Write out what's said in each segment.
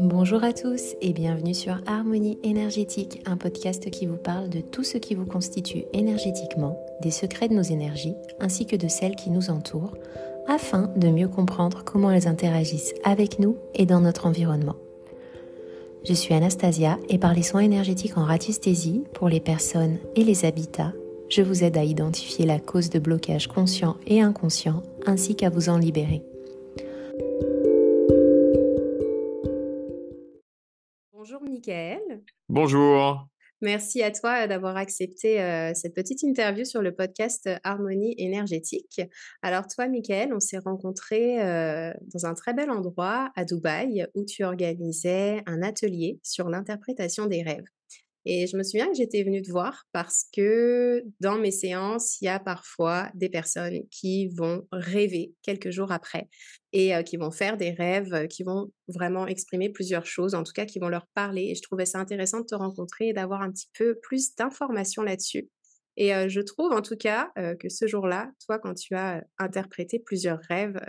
Bonjour à tous et bienvenue sur Harmonie énergétique, un podcast qui vous parle de tout ce qui vous constitue énergétiquement, des secrets de nos énergies ainsi que de celles qui nous entourent, afin de mieux comprendre comment elles interagissent avec nous et dans notre environnement. Je suis Anastasia et par les soins énergétiques en radiesthésie pour les personnes et les habitats, je vous aide à identifier la cause de blocage conscient et inconscient ainsi qu'à vous en libérer. Bonjour Mickaël. Bonjour. Merci à toi d'avoir accepté cette petite interview sur le podcast Harmonie énergétique. Alors toi, Mickaël, on s'est rencontrés dans un très bel endroit à Dubaï où tu organisais un atelier sur l'interprétation des rêves. Et je me souviens que j'étais venue te voir parce que dans mes séances, il y a parfois des personnes qui vont rêver quelques jours après et qui vont faire des rêves qui vont vraiment exprimer plusieurs choses, en tout cas qui vont leur parler. Et je trouvais ça intéressant de te rencontrer et d'avoir un petit peu plus d'informations là-dessus. Et je trouve en tout cas que ce jour-là, toi, quand tu as interprété plusieurs rêves,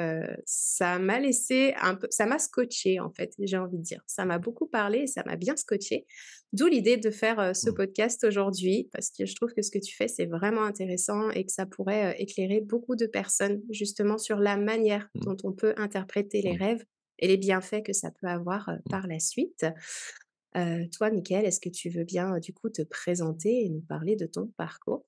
ça m'a laissé un peu, ça m'a scotché en fait, j'ai envie de dire. Ça m'a beaucoup parlé et ça m'a bien scotché. D'où l'idée de faire ce Mmh. podcast aujourd'hui, parce que je trouve que ce que tu fais, c'est vraiment intéressant et que ça pourrait éclairer beaucoup de personnes justement sur la manière Mmh. dont on peut interpréter les Mmh. rêves et les bienfaits que ça peut avoir Mmh. par la suite. Toi, Mickaël, est-ce que tu veux bien du coup te présenter et nous parler de ton parcours?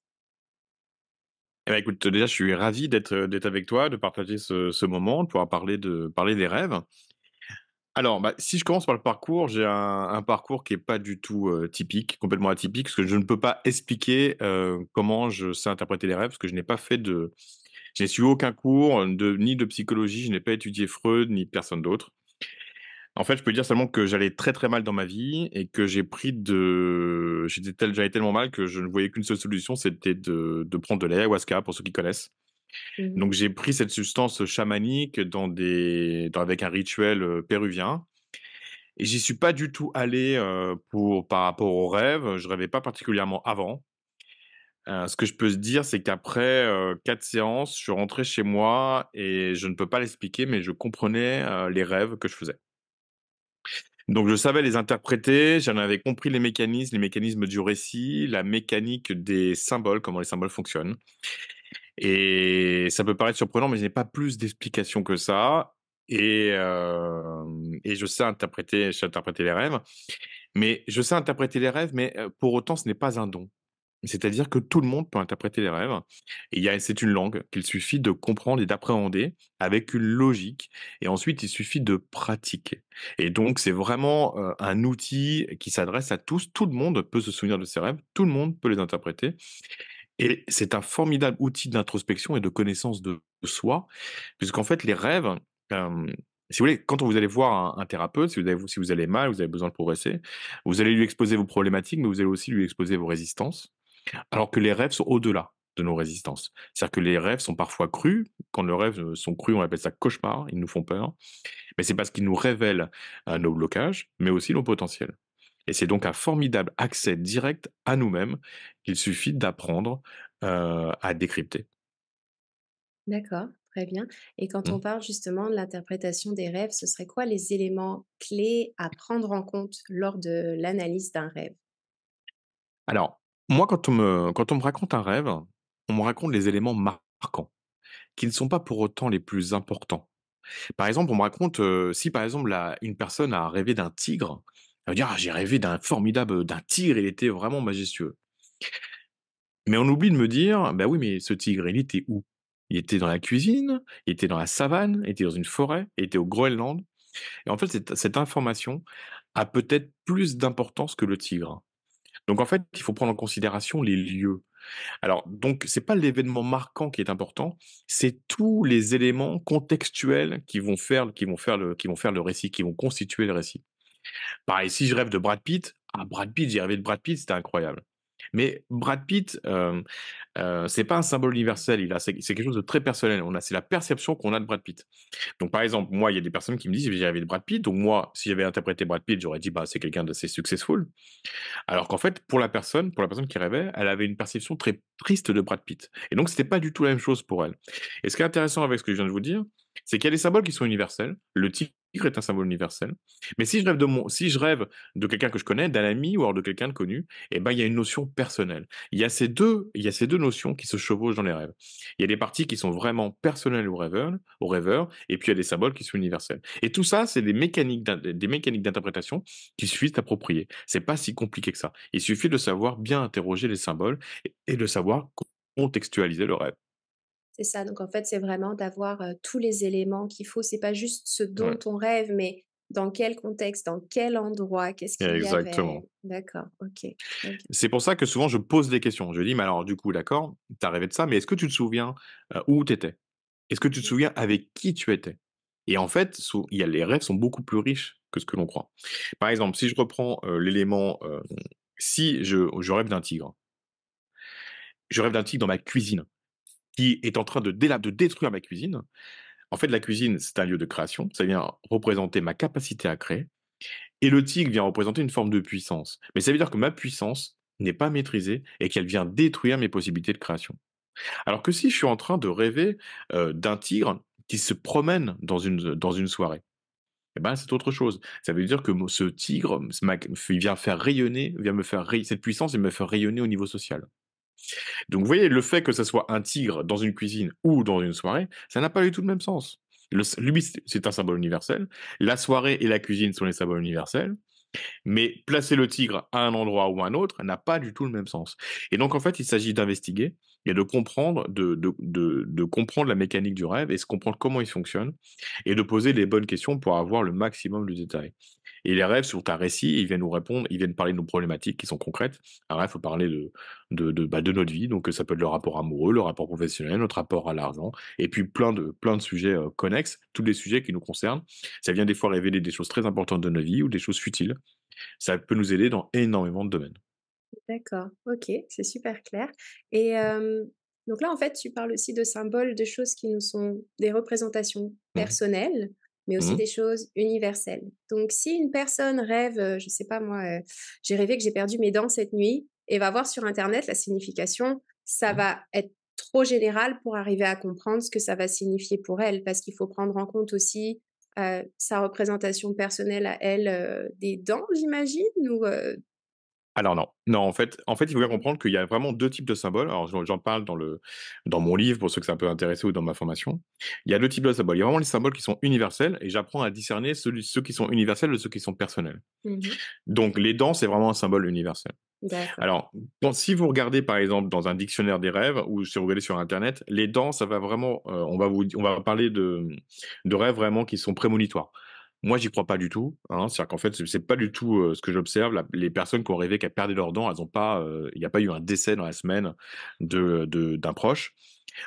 Eh bah, écoute, déjà, je suis ravi d'être avec toi, de partager ce moment, de pouvoir parler des rêves. Alors, bah, si je commence par le parcours, j'ai un parcours qui est pas du tout, typique, complètement atypique, parce que je ne peux pas expliquer, comment je sais interpréter les rêves, parce que je n'ai suivi aucun cours, ni de psychologie, je n'ai pas étudié Freud, ni personne d'autre. En fait, je peux dire seulement que j'allais très, très mal dans ma vie et que j'allais tellement mal que je ne voyais qu'une seule solution, c'était de prendre de l'ayahuasca, pour ceux qui connaissent. Mmh. Donc j'ai pris cette substance chamanique avec un rituel, péruvien et j'y suis pas du tout allé, par rapport aux rêves. Je rêvais pas particulièrement avant. Ce que je peux se dire, c'est qu'après, 4 séances, je suis rentré chez moi et je ne peux pas l'expliquer, mais je comprenais, les rêves que je faisais. Donc je savais les interpréter, j'en avais compris les mécanismes du récit, la mécanique des symboles, comment les symboles fonctionnent. Et ça peut paraître surprenant, mais je n'ai pas plus d'explications que ça. Et je sais interpréter les rêves. Mais je sais interpréter les rêves, mais pour autant, ce n'est pas un don. C'est-à-dire que tout le monde peut interpréter les rêves. C'est une langue qu'il suffit de comprendre et d'appréhender avec une logique. Et ensuite, il suffit de pratiquer. Et donc, c'est vraiment un outil qui s'adresse à tous. Tout le monde peut se souvenir de ses rêves. Tout le monde peut les interpréter. Et c'est un formidable outil d'introspection et de connaissance de soi, puisqu'en fait, les rêves, hem, si vous voulez, quand vous allez voir un thérapeute, si vous allez mal, vous avez besoin de progresser, vous allez lui exposer vos problématiques, mais vous allez aussi lui exposer vos résistances, alors que les rêves sont au-delà de nos résistances. C'est-à-dire que les rêves sont parfois crus. Quand les rêves, sont crus, on appelle ça cauchemar, ils nous font peur, mais c'est parce qu'ils nous révèlent, nos blocages, mais aussi nos potentiels. Et c'est donc un formidable accès direct à nous-mêmes qu'il suffit d'apprendre, à décrypter. D'accord, très bien. Et quand Mmh. on parle justement de l'interprétation des rêves, ce serait quoi les éléments clés à prendre en compte lors de l'analyse d'un rêve? Alors, moi, quand on me raconte un rêve, on me raconte les éléments marquants, qui ne sont pas pour autant les plus importants. Par exemple, on me raconte, si par exemple une personne a rêvé d'un tigre, elle va dire: «Ah, j'ai rêvé d'un tigre, il était vraiment majestueux». Mais on oublie de me dire: «Bah oui, mais ce tigre, il était où? Il était dans la cuisine? Il était dans la savane? Il était dans une forêt? Il était au Groenland?» Et en fait, cette information a peut-être plus d'importance que le tigre. Donc en fait, il faut prendre en considération les lieux. Alors donc c'est pas l'événement marquant qui est important, c'est tous les éléments contextuels qui vont faire le récit, qui vont constituer le récit. Pareil, si je rêve de Brad Pitt, ah Brad Pitt, j'ai rêvé de Brad Pitt, c'était incroyable. Mais Brad Pitt, c'est pas un symbole universel, c'est quelque chose de très personnel. C'est la perception qu'on a de Brad Pitt. Donc par exemple, moi, il y a des personnes qui me disent: «J'ai rêvé de Brad Pitt», donc moi, si j'avais interprété Brad Pitt, j'aurais dit: «Bah, c'est quelqu'un d'assez successful». Alors qu'en fait, pour la personne qui rêvait, elle avait une perception très triste de Brad Pitt. Et donc, c'était pas du tout la même chose pour elle. Et ce qui est intéressant avec ce que je viens de vous dire, c'est qu'il y a des symboles qui sont universels. Le tigre est un symbole universel. Mais si je rêve de quelqu'un que je connais, d'un ami ou alors de quelqu'un de connu, eh ben, il y a une notion personnelle. Il y a ces 2 notions qui se chevauchent dans les rêves. Il y a des parties qui sont vraiment personnelles au rêveur et puis il y a des symboles qui sont universels. Et tout ça, c'est des mécaniques d'interprétation qu'il suffit d'approprier. C'est pas si compliqué que ça. Il suffit de savoir bien interroger les symboles et de savoir contextualiser le rêve. C'est ça, donc en fait, c'est vraiment d'avoir, tous les éléments qu'il faut. C'est pas juste ce dont Ouais, on rêve, mais dans quel contexte, dans quel endroit, qu'est-ce qu'il y avait? exactement. D'accord, OK, OK. C'est pour ça que souvent je pose des questions. Je dis: «Mais alors du coup, d'accord, tu as rêvé de ça, mais est-ce que tu te souviens, où tu étais? Est-ce que tu te Mmh. souviens avec qui tu étais?» Et en fait, il y a les rêves sont beaucoup plus riches que ce que l'on croit. Par exemple, si je reprends, l'élément, si je rêve d'un tigre. Je rêve d'un tigre dans ma cuisine, qui est en train de détruire ma cuisine. En fait, la cuisine, c'est un lieu de création, ça vient représenter ma capacité à créer et le tigre vient représenter une forme de puissance. Mais ça veut dire que ma puissance n'est pas maîtrisée et qu'elle vient détruire mes possibilités de création. Alors que si je suis en train de rêver, d'un tigre qui se promène dans une soirée, et ben, c'est autre chose. Ça veut dire que mo ce tigre, il vient faire rayonner, vient me faire ray cette puissance, il me fait rayonner au niveau social. Donc vous voyez, le fait que ça soit un tigre dans une cuisine ou dans une soirée, ça n'a pas du tout le même sens. Lui, c'est un symbole universel. La soirée et la cuisine sont les symboles universels. Mais placer le tigre à un endroit ou à un autre n'a pas du tout le même sens. Et donc, en fait, il s'agit d'investiguer et de comprendre, de comprendre la mécanique du rêve et de comprendre comment il fonctionne et de poser les bonnes questions pour avoir le maximum de détails. Et les rêves sont un récit, ils viennent nous répondre, ils viennent parler de nos problématiques qui sont concrètes. Un rêve peut parler de notre vie, donc ça peut être le rapport amoureux, le rapport professionnel, notre rapport à l'argent, et puis plein de sujets connexes, tous les sujets qui nous concernent. Ça vient des fois révéler des choses très importantes de nos vies ou des choses futiles. Ça peut nous aider dans énormément de domaines. D'accord, OK, c'est super clair et donc là, en fait, tu parles aussi de symboles, de choses qui nous sont des représentations Mmh. personnelles, mais aussi Mmh. des choses universelles. Donc si une personne rêve, je sais pas moi, «J'ai rêvé que j'ai perdu mes dents cette nuit» et va voir sur internet la signification, ça Mmh. va être trop général pour arriver à comprendre ce que ça va signifier pour elle. Parce qu'il faut prendre en compte aussi, sa représentation personnelle à elle, des dents, j'imagine? Ou, Alors non, non, en fait, il faut bien mmh, comprendre qu'il y a vraiment 2 types de symboles. Alors j'en parle dans mon livre pour ceux que ça peut intéresser ou dans ma formation. Il y a 2 types de symboles. Il y a vraiment les symboles qui sont universels et j'apprends à discerner ceux qui sont universels de ceux qui sont personnels. mmh. Donc les dents, c'est vraiment un symbole universel. D'accord. Alors, si vous regardez par exemple dans un dictionnaire des rêves ou si vous regardez sur internet, les dents, ça va vraiment, on va parler de rêves vraiment qui sont prémonitoires. Moi, j'y crois pas du tout, hein. C'est-à-dire qu'en fait, c'est pas du tout, ce que j'observe. Les personnes qui ont rêvé qu'elles perdaient leurs dents, elles ont pas, il y a pas eu un décès dans la semaine d'un proche.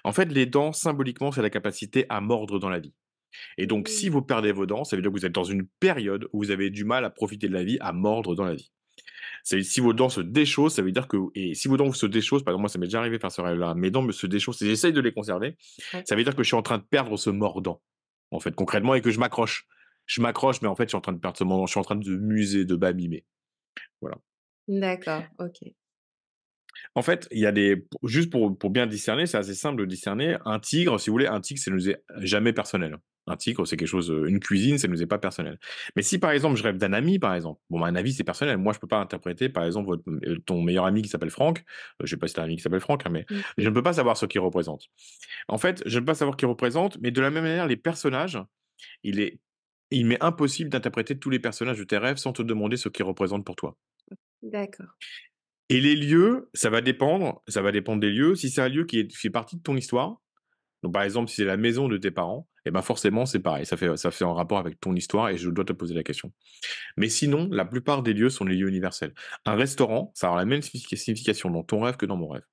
En fait, les dents, symboliquement, c'est la capacité à mordre dans la vie et donc si Mmh. vous perdez vos dents, ça veut dire que vous êtes dans une période où vous avez du mal à profiter de la vie, à mordre dans la vie. C'est si vos dents se déchaussent, ça veut dire que et si vos dents se déchaussent, par exemple, moi, ça m'est déjà arrivé de faire ce rêve-là, mes dents me se déchaussent et j'essaye de les conserver, Ouais. ça veut dire que je suis en train de perdre ce mordant, en fait, concrètement et que je m'accroche. Je m'accroche, mais en fait, je suis en train de perdre ce mordant, je suis en train de muser, de m'abîmer, voilà. D'accord, OK. En fait, il y a des juste pour bien discerner, c'est assez simple de discerner. Un tigre, si vous voulez, un tigre, ça nous est jamais personnel. Un tigre, c'est quelque chose, une cuisine, ça nous est pas personnel. Mais si, par exemple, je rêve d'un ami, par exemple, bon, bah, un ami, c'est personnel. Moi, je peux pas interpréter, par exemple, ton meilleur ami qui s'appelle Franck, je sais pas si tu as un ami qui s'appelle Franck, hein, mais Mmh je mh. ne peux pas savoir ce qu'il représente. En fait, je ne peux pas savoir qui représente, mais de la même manière, les personnages, il est il m'est impossible d'interpréter tous les personnages de tes rêves sans te demander ce qu'ils représentent pour toi. D'accord. Et les lieux, ça va dépendre des lieux. Si c'est un lieu qui fait partie de ton histoire, donc par exemple, si c'est la maison de tes parents, et ben forcément, c'est pareil, ça fait un rapport avec ton histoire et je dois te poser la question. Mais sinon, la plupart des lieux sont les lieux universels. Un restaurant, ça aura la même signification dans ton rêve que dans mon rêve.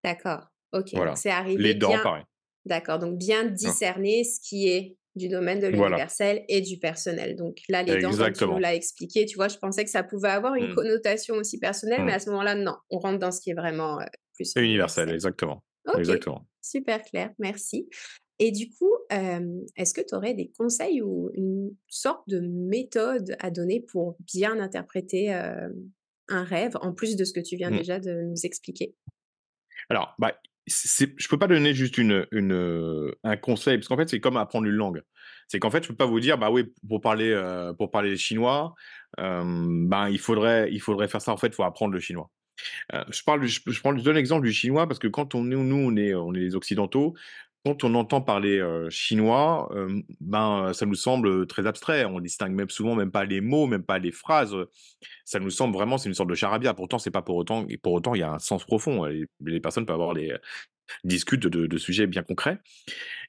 D'accord. OK, donc Voilà. c'est Les arriver dents, bien pareil. d'accord, donc bien Voilà. discerner ce qui est du domaine de Voilà. l'universel et du personnel. Donc là, les dents, comme tu nous Exactement. l'as expliqué, tu vois, je pensais que ça pouvait avoir une Mmh. connotation aussi personnelle, mais Mmh. à ce moment-là, non, on rentre dans ce qui est vraiment, plus Et universel, universel. exactement. OK, Exactement. super clair, merci et du coup, est-ce que tu aurais des conseils ou une sorte de méthode à donner pour bien interpréter, un rêve, en plus de ce que tu viens Mmh. déjà de nous expliquer? Alors, bah, je peux pas donner juste un conseil, parce qu'en fait, c'est comme apprendre une langue. C'est qu'en fait, je peux pas vous dire: «Bah oui, pour parler chinois, ben, il faudrait faire ça. En fait, il faut apprendre le chinois». Je donne l'exemple du chinois parce que quand on est les occidentaux, quand on entend parler, chinois, ben, ça nous semble, très abstrait. On distingue même souvent même pas les mots, même pas les phrases, ça nous semble vraiment c'est une sorte de charabia. Pourtant, c'est pas pour autant il y a un sens profond, les personnes peuvent avoir les discutent de sujets bien concrets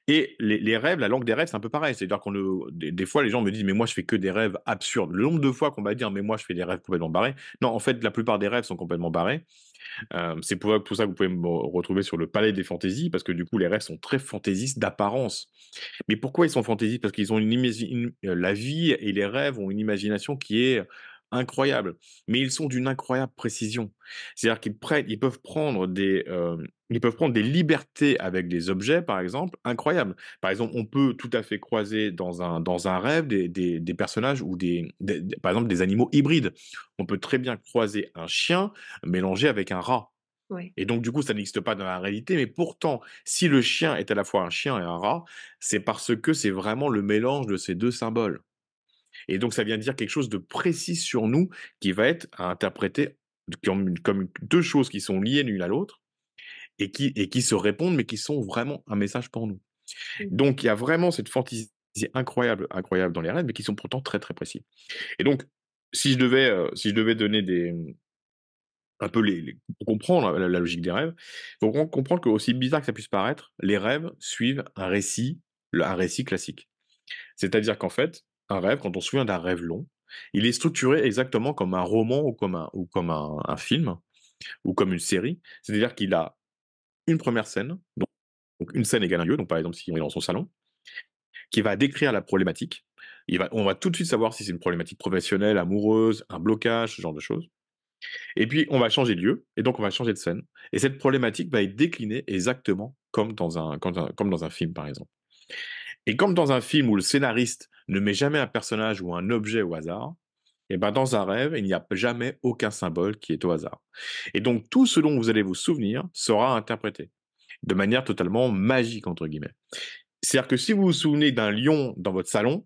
et les rêves, la langue des rêves, c'est un peu pareil. C'est-à-dire qu'on des fois, les gens me disent: «Mais moi, je fais que des rêves absurdes». Le nombre de fois qu'on va dire: «Mais moi, je fais des rêves complètement barrés». Non, en fait, la plupart des rêves sont complètement barrés. C'est pour ça que vous pouvez me retrouver sur le palais des fantaisies, parce que du coup, les rêves sont très fantaisistes d'apparence. Mais pourquoi ils sont fantaisistes? Parce qu'ils ont la vie et les rêves ont une imagination qui est incroyable, mais ils sont d'une incroyable précision. C'est-à-dire ils peuvent prendre des libertés avec des objets, par exemple, incroyables. Par exemple, on peut tout à fait croiser dans un rêve des personnages ou par exemple, des animaux hybrides. On peut très bien croiser un chien mélangé avec un rat. Ouais. Et donc, du coup, ça n'existe pas dans la réalité, mais pourtant, si le chien est à la fois un chien et un rat, c'est parce que c'est vraiment le mélange de ces 2 symboles. Et donc, ça vient dire quelque chose de précis sur nous qui va être à interpréter comme 2 choses qui sont liées l'une à l'autre et qui se répondent, mais qui sont vraiment un message pour nous. Mmh. Donc, il y a vraiment cette fantaisie incroyable, incroyable dans les rêves, mais qui sont pourtant très, très précis. Et donc, si je devais donner un peu pour comprendre la logique des rêves, faut comprendre qu'aussi bizarre que ça puisse paraître, les rêves suivent un récit classique. C'est-à-dire qu'en fait, un rêve, quand on se souvient d'un rêve long, il est structuré exactement comme un roman ou comme un film ou comme une série. C'est-à-dire qu'il a une première scène, donc une scène égale un lieu, donc par exemple si on est dans son salon, qui va décrire la problématique. On va tout de suite savoir si c'est une problématique professionnelle, amoureuse, un blocage, ce genre de choses. Et puis, on va changer de lieu et donc on va changer de scène et cette problématique va être déclinée exactement comme dans un film, par exemple. Et comme dans un film où le scénariste ne met jamais un personnage ou un objet au hasard, et ben, dans un rêve, il n'y a jamais aucun symbole qui est au hasard. Et donc tout ce dont vous allez vous souvenir sera interprété de manière totalement «magique» entre guillemets. C'est-à-dire que si vous vous souvenez d'un lion dans votre salon,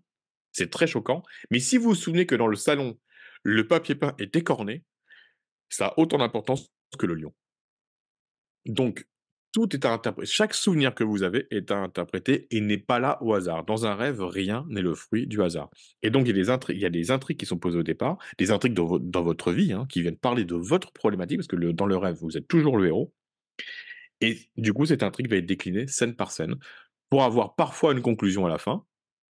c'est très choquant, mais si vous vous souvenez que dans le salon, le papier peint est écorné, ça a autant d'importance que le lion. Donc, tout est à interpréter. Chaque souvenir que vous avez est à interpréter et n'est pas là au hasard. Dans un rêve, rien n'est le fruit du hasard. Et donc, il y a des intrigues qui sont posées au départ, des intrigues dans votre vie, hein, qui viennent parler de votre problématique, parce que dans le rêve, vous êtes toujours le héros. Et du coup, cette intrigue va être déclinée scène par scène pour avoir parfois une conclusion à la fin,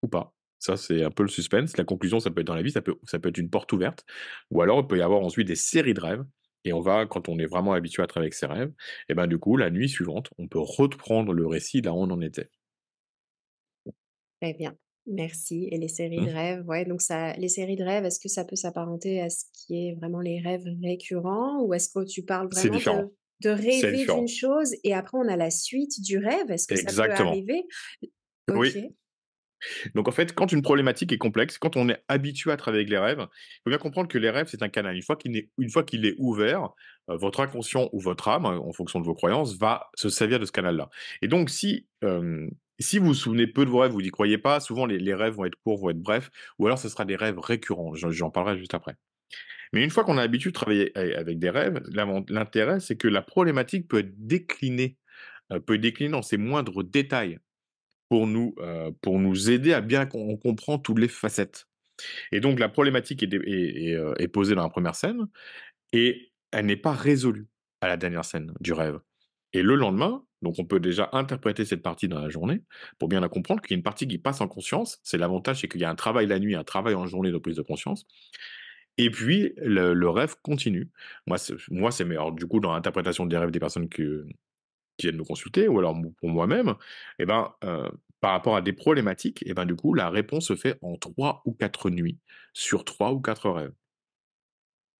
ou pas. Ça, c'est un peu le suspense. La conclusion, ça peut être dans la vie, ça peut être une porte ouverte, ou alors il peut y avoir ensuite des séries de rêves. Et quand on est vraiment habitué à travailler avec ses rêves, et ben du coup, la nuit suivante, on peut reprendre le récit là où on en était. Très bien, merci. Et les séries de Mmh. rêves, ouais, donc ça les séries de rêves, est-ce que ça peut s'apparenter à ce qui est vraiment les rêves récurrents? Ou est-ce que tu parles C'est vraiment différent. de C'est rêver d'une différent. chose et après on a la suite du rêve? Est-ce que ça peut Exactement. arriver? OK. Oui. Donc en fait, quand une problématique est complexe, quand on est habitué à travailler avec les rêves, il faut bien comprendre que les rêves, c'est un canal. Une fois qu'il est ouvert, votre inconscient ou votre âme, hein, en fonction de vos croyances, va se servir de ce canal-là. Et donc si vous vous souvenez peu de vos rêves, vous n'y croyez pas, souvent les rêves vont être courts, vont être brefs, ou alors ce sera des rêves récurrents. J'en parlerai juste après. Mais une fois qu'on a l'habitude de travailler avec des rêves, l'intérêt, c'est que la problématique peut être déclinée dans ses moindres détails pour nous aider à bien qu'on on comprend toutes les facettes. Et donc la problématique est posée dans la première scène et elle n'est pas résolue à la dernière scène du rêve. Et le lendemain, donc on peut déjà interpréter cette partie dans la journée pour bien la comprendre, qu'il y a une partie qui passe en conscience. C'est l'avantage, c'est qu'il y a un travail la nuit, un travail en journée de prise de conscience et puis le rêve continue. Moi, c'est mais alors du coup, dans l'interprétation des rêves des personnes qui viennent me consulter ou alors pour moi-même, et ben, par rapport à des problématiques, et ben, du coup, la réponse se fait en 3 ou 4 nuits, sur 3 ou 4 rêves.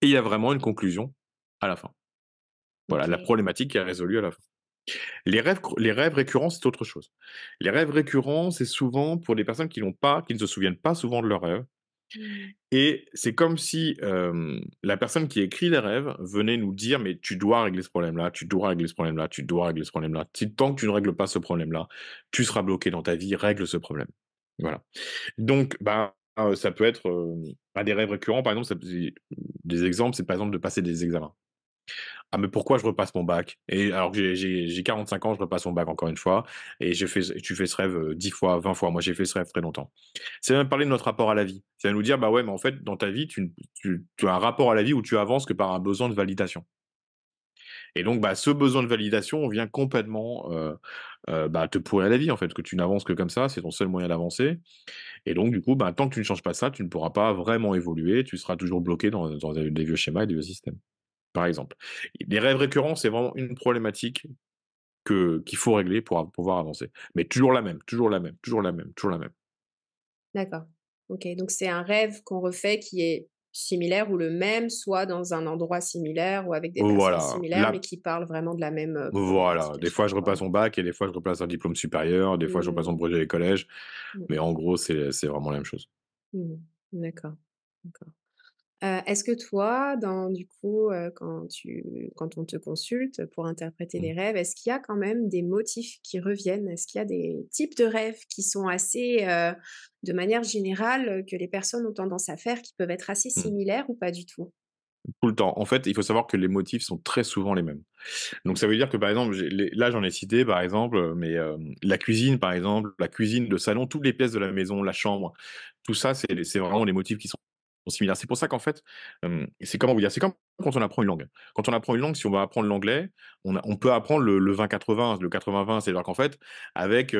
Et il y a vraiment une conclusion à la fin. Voilà, la OK. problématique est résolue à la fin. Les rêves récurrents, c'est autre chose. Les rêves récurrents, c'est souvent pour des personnes qui ne se souviennent pas souvent de leurs rêves. Mmh. Et c'est comme si, la personne qui écrit les rêves venait nous dire: «Mais tu dois régler ce problème-là, tu dois régler ce problème-là, tu dois régler ce problème-là. Si tant que tu ne règles pas ce problème-là, tu seras bloqué dans ta vie, règle ce problème». Voilà. Donc, bah, ça peut être, des rêves récurrents, par exemple, ça peut des exemples, c'est par exemple de passer des examens. Ah mais pourquoi je repasse mon bac? Et alors que j'ai 45 ans, je repasse mon bac encore une fois et tu fais ce rêve, 10 fois, 20 fois. Moi, j'ai fait ce rêve très longtemps. C'est même parler de notre rapport à la vie. C'est nous dire: «Bah, ouais, mais en fait, dans ta vie, tu as un rapport à la vie où tu avances que par un besoin de validation». Et donc, bah, ce besoin de validation vient complètement, bah, te pourrir la vie, en fait, que tu n'avances que comme ça, c'est ton seul moyen d'avancer et donc du coup, bah, tant que tu ne changes pas ça, tu ne pourras pas vraiment évoluer, tu seras toujours bloqué dans des vieux schémas et des vieux systèmes, par exemple. Les rêves récurrents, c'est vraiment une problématique qu'il faut régler pour pouvoir avancer. Mais toujours la même, toujours la même, toujours la même, toujours la même. D'accord. OK, donc c'est un rêve qu'on refait qui est similaire ou le même, soit dans un endroit similaire ou avec des personnes Voilà, similaires, mais là qui parlent vraiment de la même, voilà, problématique à des fois chaque je fois. repasse mon bac et des fois je repasse un diplôme supérieur, des fois je repasse mon Mmh. brevet des collèges, Mmh mais mh. en gros, c'est vraiment la même chose. Mmh. D'accord, d'accord. Est-ce que toi, dans du coup, quand on te consulte pour interpréter Mmh. les rêves, est-ce qu'il y a quand même des motifs qui reviennent? Est-ce qu'il y a des types de rêves qui sont assez, de manière générale, que les personnes ont tendance à faire, qui peuvent être assez Mmh. similaires ou pas du tout? Tout le temps. En fait, il faut savoir que les motifs sont très souvent les mêmes. Donc ça veut dire que, par exemple, là, j'en ai cité, par exemple, mais la cuisine, par exemple, la cuisine, le salon, toutes les pièces de la maison, la chambre, tout ça, c'est vraiment les motifs qui sont similaires. C'est pour ça qu'en fait, c'est comment vous dire? C'est comme quand on apprend une langue. Quand on apprend une langue, si on va apprendre l'anglais, on peut apprendre le 20-80, le 80-20. C'est-à-dire qu'en fait, avec,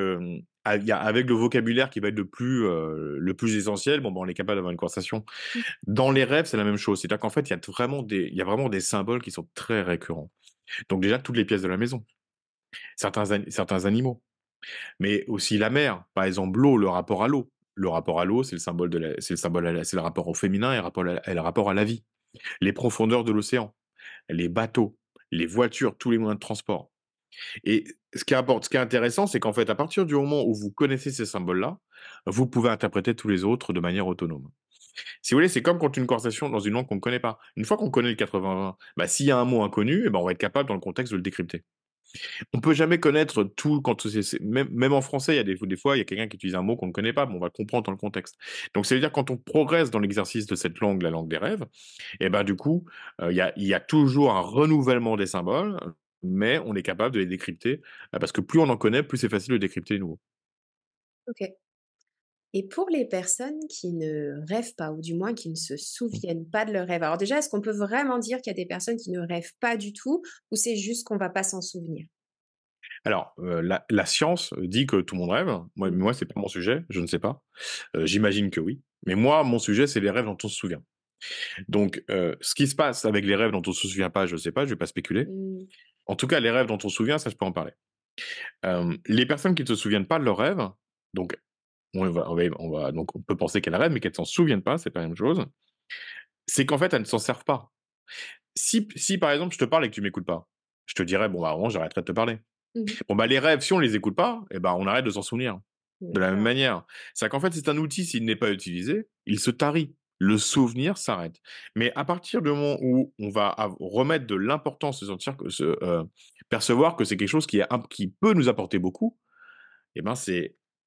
avec le vocabulaire qui va être le plus essentiel, bon, ben, on est capable d'avoir une conversation. Mmh. Dans les rêves, c'est la même chose. C'est-à-dire qu'en fait, il y a vraiment des symboles qui sont très récurrents. Donc déjà, toutes les pièces de la maison, certains animaux, mais aussi la mer. Par exemple, l'eau, le rapport à l'eau. Le rapport à l'eau, c'est le symbole c'est le symbole c'est le rapport au féminin et le rapport à la vie. Les profondeurs de l'océan, les bateaux, les voitures, tous les moyens de transport. Et ce qui est intéressant, c'est qu'en fait, à partir du moment où vous connaissez ces symboles-là, vous pouvez interpréter tous les autres de manière autonome. Si vous voulez, c'est comme quand une conversation dans une langue qu'on ne connaît pas. Une fois qu'on connaît le 80-20, bah, s'il y a un mot inconnu, eh ben, on va être capable, dans le contexte, de le décrypter. On peut jamais connaître tout quand même en français, il y a des fois, il y a quelqu'un qui utilise un mot qu'on ne connaît pas, mais on va le comprendre dans le contexte. Donc ça veut dire quand on progresse dans l'exercice de cette langue, la langue des rêves, et ben, du coup, il y a toujours un renouvellement des symboles, mais on est capable de les décrypter, parce que plus on en connaît, plus c'est facile de décrypter les nouveaux. OK. Et pour les personnes qui ne rêvent pas ou du moins qui ne se Mmh. souviennent pas de leurs rêves, alors déjà, est-ce qu'on peut vraiment dire qu'il y a des personnes qui ne rêvent pas du tout ou c'est juste qu'on va pas s'en souvenir? Alors, la science dit que tout le monde rêve. Mmh. Moi, c'est pas mon sujet, je ne sais pas. J'imagine que oui. Mais moi, mon sujet, c'est les rêves dont on se souvient. Donc, ce qui se passe avec les rêves dont on se souvient pas, je sais pas, je vais pas spéculer. Mmh. En tout cas, les rêves dont on se souvient, ça, je peux en parler. Les personnes qui ne se souviennent pas de leurs rêves, donc donc on peut penser qu'elles rêvent, mais qu'elles s'en souviennent pas, c'est pas la même chose. C'est qu'en fait, elles ne s'en servent pas. Si par exemple, je te parle et que tu m'écoutes pas, je te dirais: «Bon, bah, à un moment, j'arrêterai de te parler». Mmh. Bon, bah, les rêves, si on les écoute pas, et ben, on arrête de s'en souvenir. De la même D'accord. manière. C'est-à-dire qu'en fait, c'est un outil, s'il n'est pas utilisé, il se tarit. Le souvenir s'arrête. Mais à partir du moment où on va remettre de l'importance, se sentir que percevoir que c'est quelque chose qui peut nous apporter beaucoup, et ben,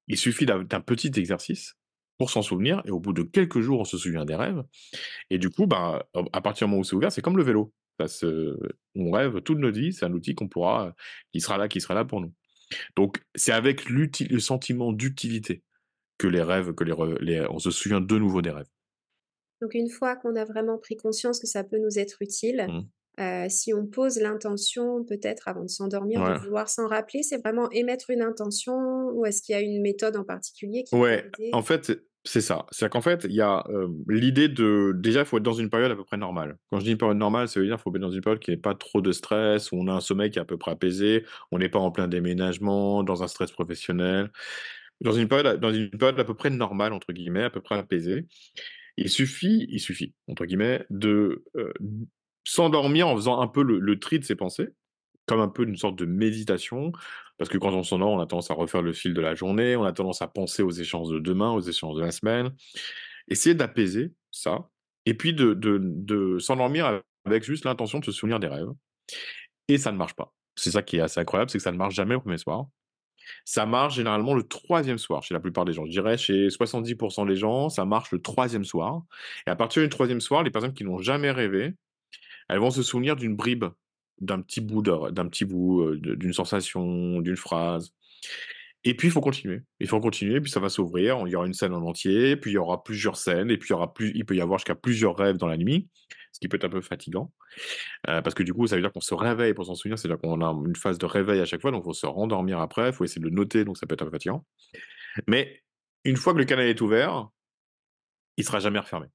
il suffit d'un petit exercice pour s'en souvenir et au bout de quelques jours, on se souvient des rêves et du coup, ben, à partir du moment où c'est ouvert, c'est comme le vélo. On rêve toute notre vie, c'est un outil qui sera là pour nous. Donc c'est avec le sentiment d'utilité que les rêves, que on se souvient de nouveau des rêves. Donc une fois qu'on a vraiment pris conscience que ça peut nous être utile, Mmh. si on pose l'intention peut-être avant de s'endormir de Ouais. vouloir s'en rappeler, c'est vraiment émettre une intention ou est-ce qu'il y a une méthode en particulier qui peut Ouais, aider? en fait, c'est ça. C'est-à-dire qu'en fait, il y a, l'idée de déjà, il faut être dans une période à peu près normale. Quand je dis une période normale, ça veut dire qu'il faut être dans une période qui ait pas trop de stress, où on a un sommeil qui est à peu près apaisé, on n'est pas en plein déménagement, dans un stress professionnel. Dans une période à peu près «normale» entre guillemets, à peu près apaisée. Il suffit entre guillemets de, s'endormir en faisant un peu le tri de ses pensées, comme un peu une sorte de méditation. Parce que quand on s'endort, on a tendance à refaire le fil de la journée, on a tendance à penser aux échéances de demain, aux échéances de la semaine. Essayer d'apaiser ça et puis de s'endormir avec juste l'intention de se souvenir des rêves et ça ne marche pas. C'est ça qui est assez incroyable, c'est que ça ne marche jamais au premier soir. Ça marche généralement le troisième soir chez la plupart des gens. Je dirais chez 70 des gens, ça marche le troisième soir et à partir du troisième soir, les personnes qui n'ont jamais rêvé, elles vont se souvenir d'une bribe, d'un petit bout, d'une sensation, d'une phrase et puis il faut continuer. Il faut continuer, puis ça va s'ouvrir. Il y aura une scène en entier, puis il y aura plusieurs scènes et puis il peut y avoir jusqu'à plusieurs rêves dans la nuit, ce qui peut être un peu fatigant, parce que du coup, ça veut dire qu'on se réveille pour s'en souvenir, c'est-à-dire qu'on a une phase de réveil à chaque fois, donc il faut se rendormir après, il faut essayer de le noter, donc ça peut être un peu fatigant. Mais une fois que le canal est ouvert, il sera jamais refermé.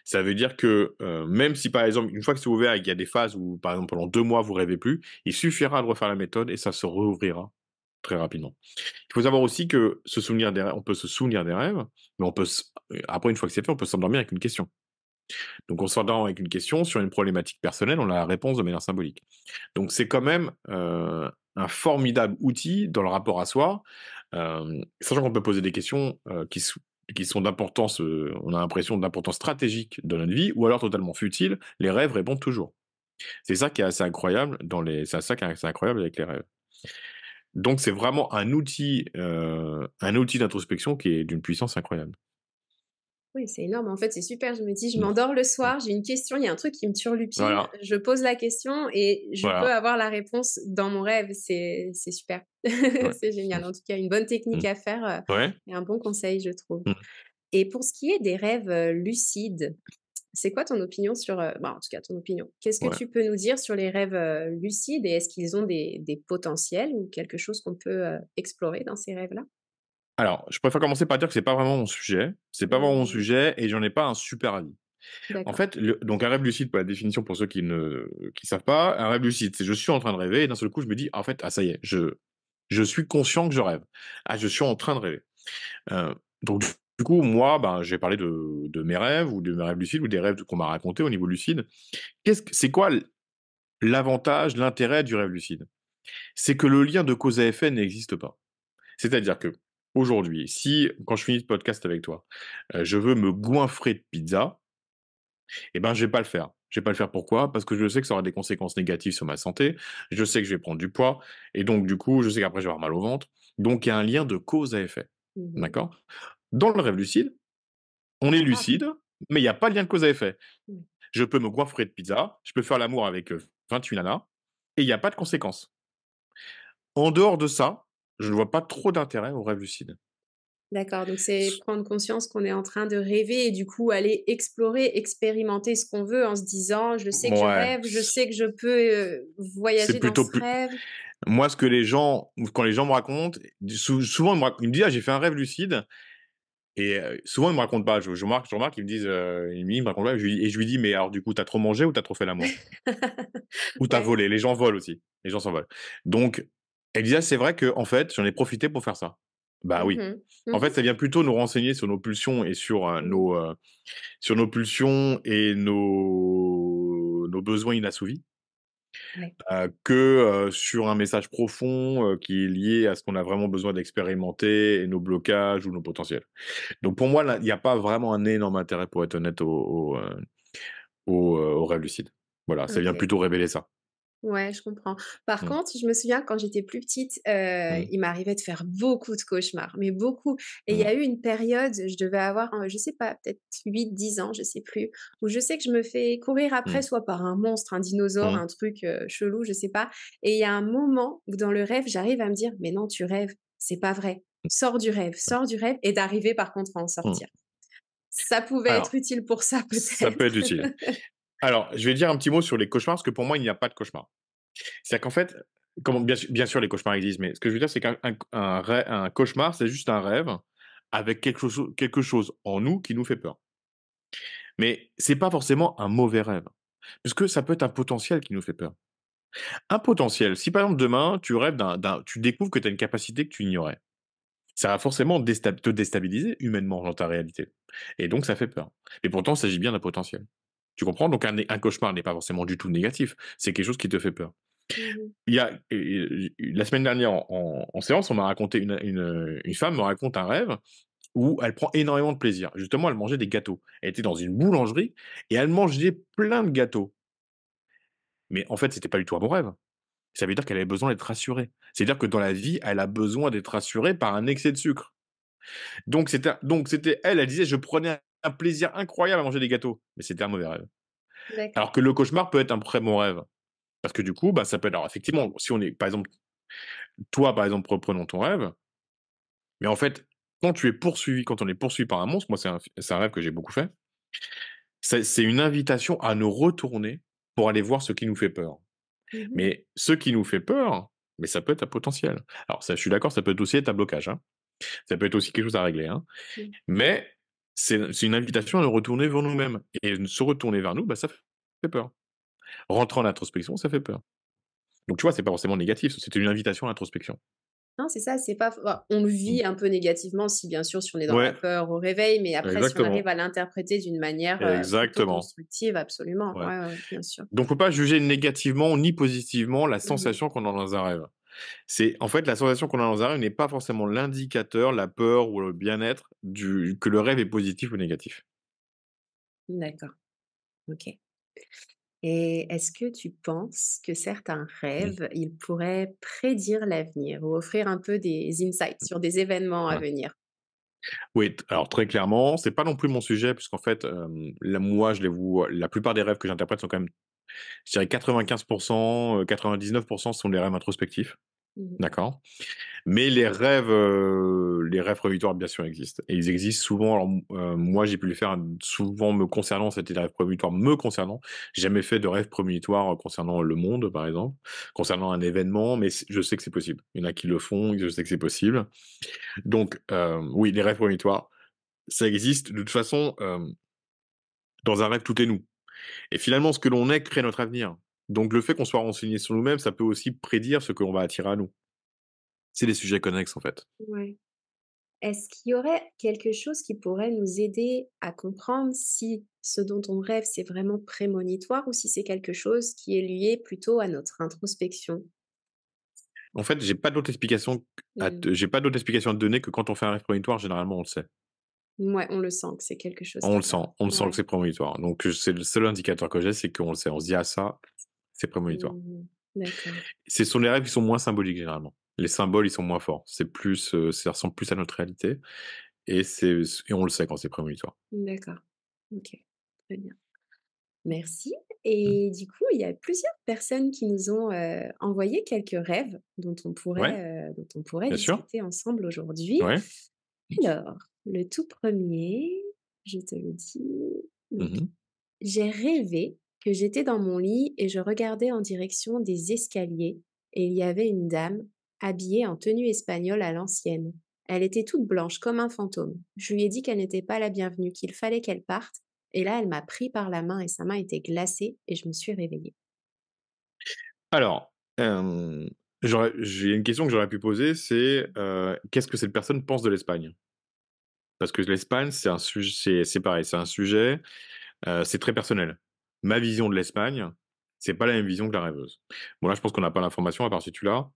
Ça veut dire que, même si par exemple, une fois que c'est ouvert et qu'il y a des phases où, par exemple, pendant 2 mois, vous rêvez plus, il suffira de refaire la méthode et ça se réouvrira très rapidement. Il faut savoir aussi que se souvenir des rêves on peut se souvenir des rêves, mais on peut après une fois que c'est fait, on peut s'endormir avec une question. Donc on s'endort avec une question sur une problématique personnelle, on a la réponse de manière symbolique. Donc c'est quand même, un formidable outil dans le rapport à soi, sachant qu'on peut poser des questions, qui sont d'importance, on a l'impression d'importance stratégique dans notre vie ou alors totalement futiles, les rêves répondent toujours. C'est ça qui est assez incroyable c'est ça qui est assez incroyable avec les rêves. Donc c'est vraiment un outil d'introspection qui est d'une puissance incroyable. Oui, c'est énorme. En fait, c'est super. Je me dis, je Mmh. m'endors le Mmh. soir, j'ai une question, il y a un truc qui me turlupine, Voilà, je pose la question et je peux voilà, avoir la réponse dans mon rêve. C'est super. ouais. C'est génial. En tout cas, une bonne Mmh. technique à faire, Ouais. et un bon conseil, je trouve. Mmh. Et pour ce qui est des rêves, lucides, c'est quoi ton opinion sur, bah, en tout cas ton opinion. Qu'est-ce que Ouais. tu peux nous dire sur les rêves, lucides et est-ce qu'ils ont des potentiels ou quelque chose qu'on peut, explorer dans ces rêves-là? Alors, je préfère commencer par dire que c'est pas vraiment mon sujet. C'est pas vraiment mon Mmh. sujet et j'en ai pas un super avis. En D'accord. fait, donc un rêve lucide, pour la définition pour ceux qui savent pas, un rêve lucide, c'est je suis en train de rêver et d'un seul coup je me dis: «En fait, ah ça y est, je suis conscient que je rêve. Ah, je suis en train de rêver». Donc du coup, moi, ben, je vais parler de mes rêves ou de mes rêves lucides ou des rêves qu'on m'a racontés au niveau lucide. C'est quoi l'avantage, l'intérêt du rêve lucide? C'est que le lien de cause à effet n'existe pas. C'est-à-dire que aujourd'hui, si quand je finis ce podcast avec toi, je veux me goinfrer de pizza, eh ben, je vais pas le faire. Je vais pas le faire pourquoi? Parce que je sais que ça aura des conséquences négatives sur ma santé, je sais que je vais prendre du poids et donc du coup, je sais qu'après je vais avoir mal au ventre. Donc il y a un lien de cause à effet. Mmh. D'accord? Dans le rêve lucide, on est Ah! lucide, mais il y a pas de lien de cause à effet. Mmh. Je peux me goinfrer de pizza, je peux faire l'amour avec, 28 nanas et il y a pas de conséquences. En dehors de ça, je ne vois pas trop d'intérêt au rêve lucide. D'accord, donc c'est prendre conscience qu'on est en train de rêver et du coup aller explorer, expérimenter ce qu'on veut en se disant: «Je sais que je Ouais, rêve, je sais que je peux, c'est voyager dans plutôt ce plus rêve». moi, ce que les gens quand les gens me racontent, souvent ils me disent: «Ah, j'ai fait un rêve lucide» et souvent ils me racontent pas. Je remarque, ils me disent, ils me racontent pas, je lui dis: «Mais alors du coup, tu as trop mangé ou tu as trop fait l'amour? Ou tu as Ouais. volé?» Les gens volent aussi, les gens s'envolent. Donc elle disait: «Ah, c'est vrai qu'en fait, j'en ai profité pour faire ça». Bah Mmh oui. mh. En fait, Mmh. ça vient plutôt nous renseigner sur nos pulsions et Mmh. sur nos pulsions et nos besoins inassouvis. Ouais. Sur un message profond, qui est lié à ce qu'on a vraiment besoin d'expérimenter et nos blocages ou nos potentiels. Donc pour moi, là, il y a pas vraiment un énorme intérêt pour être honnête au rêve lucide. Voilà, ça vient OK. plutôt révéler ça. Ouais, je comprends. Par Mmh. contre, je me souviens quand j'étais plus petite, Mmh. il m'arrivait de faire beaucoup de cauchemars, mais beaucoup et il y Mmh. a eu une période, je devais avoir, je sais pas, peut-être 8, 10 ans, je sais plus, où je sais que je me fais courir après Mmh. soit par un monstre, un dinosaure, Mmh. un truc, chelou, je sais pas et il y a un moment où dans le rêve, j'arrive à me dire: «Mais non, tu rêves, c'est pas vrai. Sors du rêve» et d'arriver par contre à en Mmh. sortir. Ça pouvait être Alors, utile pour ça ça peut peut-être. être utile. Alors, je vais dire un petit mot sur les cauchemars, parce que pour moi, il n'y a pas de cauchemar. C'est-à-dire qu'en fait, comme bien sûr les cauchemars existent, mais ce que je veux dire, c'est un cauchemar, c'est juste un rêve avec quelque chose en nous qui nous fait peur. Mais c'est pas forcément un mauvais rêve, puisque ça peut être un potentiel qui nous fait peur. Un potentiel, si par exemple demain tu rêves tu découvres que tu as une capacité que tu ignorais, ça va forcément te déstabiliser humainement dans ta réalité et donc ça fait peur. Et pourtant, il s'agit bien d'un potentiel. Tu comprends? Donc un cauchemar n'est pas forcément du tout négatif, c'est quelque chose qui te fait peur. Mmh mh. Il y a la semaine dernière en séance, on m'a raconté une femme me raconte un rêve où elle prend énormément de plaisir. Justement, elle mangeait des gâteaux. Elle était dans une boulangerie et elle mangeait plein de gâteaux. Mais en fait, c'était pas du tout un bon rêve. Ça veut dire qu'elle avait besoin d'être rassurée. C'est-à-dire que dans la vie, elle a besoin d'être rassurée par un excès de sucre. Donc c'était elle disait: «Je prenais un plaisir incroyable à manger des gâteaux», mais c'était un mauvais rêve. D'accord. Alors que le cauchemar peut être un très bon rêve. Parce que du coup, bah, ça peut être alors effectivement, si on est par exemple, toi, par exemple, reprenons ton rêve, mais en fait, quand on est poursuivi par un monstre, moi, c'est un rêve que j'ai beaucoup fait, c'est une invitation à nous retourner pour aller voir ce qui nous fait peur. Mmh. Mais ce qui nous fait peur, mais ça peut être un potentiel. Alors ça, je suis d'accord, ça peut être aussi être un blocage, hein. Ça peut être aussi quelque chose à régler, hein. Mmh. Mais c'est une invitation à nous retourner vers nous-mêmes et se retourner vers nous, bah, ça fait peur. Rentrer en introspection, ça fait peur. Donc tu vois, c'est pas forcément négatif, c'était une invitation à l'introspection. Non, c'est ça, c'est pas bah, on le Mmh. vit un peu négativement si bien sûr, si on est dans la Ouais, peur au réveil, mais après si on arrive exactement, à l'interpréter d'une manière, plutôt exactement, constructive, absolument. ouais. Ouais, ouais, ouais, bien sûr. Donc faut pas juger négativement ni positivement la Mmh. sensation qu'on a dans un rêve. C'est en fait, la sensation qu'on a dans un rêve n'est pas forcément l'indicateur, la peur ou le bien-être du que le rêve est positif ou négatif. D'accord, OK. Et est-ce que tu penses que certains Mmh. rêves, ils pourraient prédire l'avenir ou offrir un peu des insights sur des événements à Ouais. venir? Oui, alors très clairement, c'est pas non plus mon sujet puisqu'en fait, là, moi, je les vois la plupart des rêves que j'interprète sont quand même, je dirais 95 99 sont des rêves introspectifs, Mmh. d'accord? Mais les rêves prémonitoires, bien sûr, existent et ils existent souvent. Alors, moi, j'ai pu les faire souvent me concernant, c'était des rêves prémonitoires me concernant. J'ai jamais fait de rêve prémonitoire concernant le monde, par exemple, concernant un événement, mais je sais que c'est possible. Il y en a qui le font, je sais que c'est possible. Donc, oui, les rêves prémonitoires, ça existe. De toute façon, dans un rêve, tout est nous et finalement, ce que l'on est crée notre avenir. Donc le fait qu'on soit renseigné sur nous-mêmes, ça peut aussi prédire ce que l'on va attirer à nous. C'est des sujets connexes, en fait. Ouais. Est-ce qu'il y aurait quelque chose qui pourrait nous aider à comprendre si ce dont on rêve, c'est vraiment prémonitoire ou si c'est quelque chose qui est lié plutôt à notre introspection? En fait, Mmh. j'ai pas d'autre explication à te donner que quand on fait un rêve prémonitoire, généralement, on le sait. Mouais, on le sent que c'est quelque chose On le qui sent, va on le sent que ouais. c'est prémonitoire. Donc, c'est le seul indicateur que j'ai, c'est qu'on le sait. On se dit: «Ah ça, c'est prémonitoire». Mmh. D'accord, Ce sont les rêves qui sont moins symboliques généralement. Les symboles, ils sont moins forts. C'est plus, ça ressemble plus à notre réalité et on le sait quand c'est prémonitoire. d'accord. OK, très bien. Merci Mmh. et du coup, il y a plusieurs personnes qui nous ont, envoyé quelques rêves Ouais, dont on pourrait bien sûr. discuter ensemble aujourd'hui. Ouais. Alors, le tout premier, je te le dis, donc: Mmh mh. «J'ai rêvé que j'étais dans mon lit et je regardais en direction des escaliers et il y avait une dame habillée en tenue espagnole à l'ancienne. Elle était toute blanche comme un fantôme. Je lui ai dit qu'elle n'était pas la bienvenue, qu'il fallait qu'elle parte et là, elle m'a pris par la main et sa main était glacée et je me suis réveillée». Alors, j'ai une question que j'aurais pu poser, c'est, qu'est-ce que cette personne pense de l'Espagne? Parce que l'Espagne, c'est pareil, c'est un sujet, c'est très personnel. Ma vision de l'Espagne, c'est pas la même vision que la rêveuse. Bon là, je pense qu'on n'a pas l'information à part si tu l'as.